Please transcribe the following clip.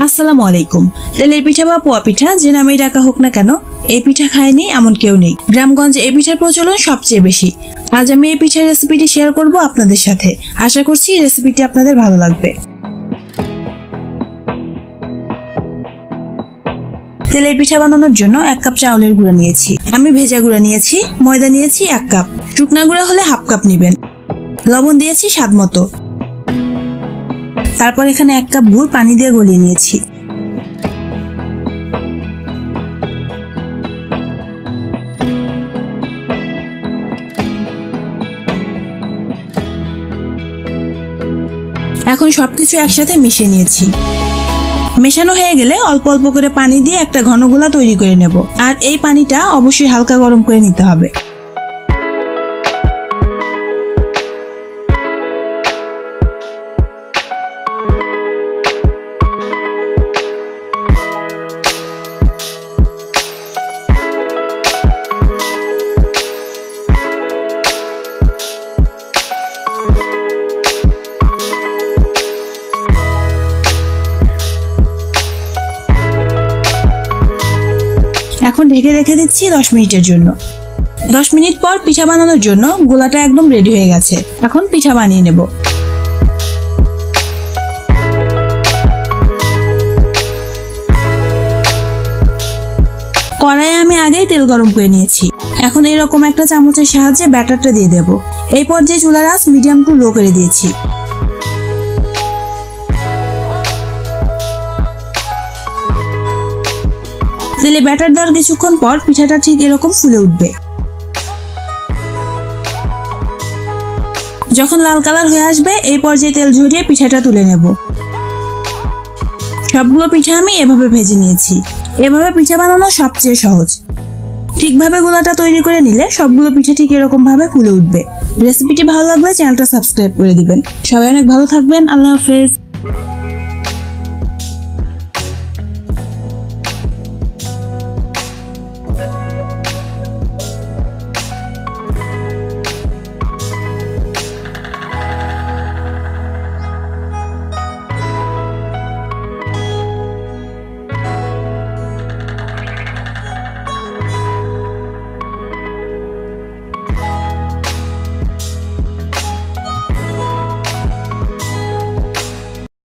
আসসালামু আলাইকুম। তেলের পিঠা বা পোয়া পিঠা যে নামেই ডাকা হোক না কেন, এই পিঠা খায়নি এমন কেউ নেই। গ্রামগঞ্জে এই পিঠার প্রচলন সবচেয়ে বেশি। আজ আমি এই পিঠার রেসিপিটি শেয়ার করব আপনাদের সাথে। আশা করছি রেসিপিটি আপনাদের ভালো লাগবে। তেলের পিঠা বানানোর জন্য 1 কাপ চাউলের গুঁড়া নিয়েছি। আমি ভেজা গুঁড়া নিয়েছি। ময়দা নিয়েছি 1 কাপ। শুকনা গুঁড়া হলে 1/2 কাপ নেবেন। লবণ দিয়েছি স্বাদ মতো। তারপর এখানে 1 কাপ গুড় পানি দিয়ে গলিয়ে নিয়েছি। এখন সবকিছু একসাথে মিশিয়ে নিয়েছি। মেশানো হয়ে গেলে অল্প অল্প করে পানি দিয়ে একটা ঘন গোলা তৈরি করে নেব। আর এই পানিটা অবশ্যই হালকা গরম করে নিতে হবে। এখন ঢেকে রেখে দিচ্ছি 10 মিনিটের জন্য। 10 মিনিট পর পিঠা বানানোর জন্য গোলাটা একদম রেডি হয়ে গেছে। এখন পিঠা বানিয়ে নেব। কড়াইয়ে আমি আগেই তেল গরম করে নিয়েছি। এখন এরকম একটা চামচের সাহায্যে ব্যাটারটা দিয়ে দেব। এই পর্যায়ে চুলার আঁচ মিডিয়াম টু লো করে দিয়েছি। তেলে ব্যাটার দেওয়ার কিছুক্ষণ পর পিঠাটা ঠিক এরকম ফুলে উঠবে। যখন লাল কালার হয়ে আসবে এই পর্যায়ে তেল ঝরিয়ে পিঠাটা তুলে নেব। সবগুলো পিঠা আমি এভাবে ভেজে নিয়েছি। এভাবে পিঠা বানানো সবচেয়ে সহজ। ঠিকভাবে গোলাটা তৈরি করে নিলে সবগুলো পিঠা ঠিক এরকম ভাবে ফুলে উঠবে। রেসিপিটি ভালো লাগলে চ্যানেলটা সাবস্ক্রাইব করে দিবেন। সবাই অনেক ভালো থাকবেন। আল্লাহ হাফেজ।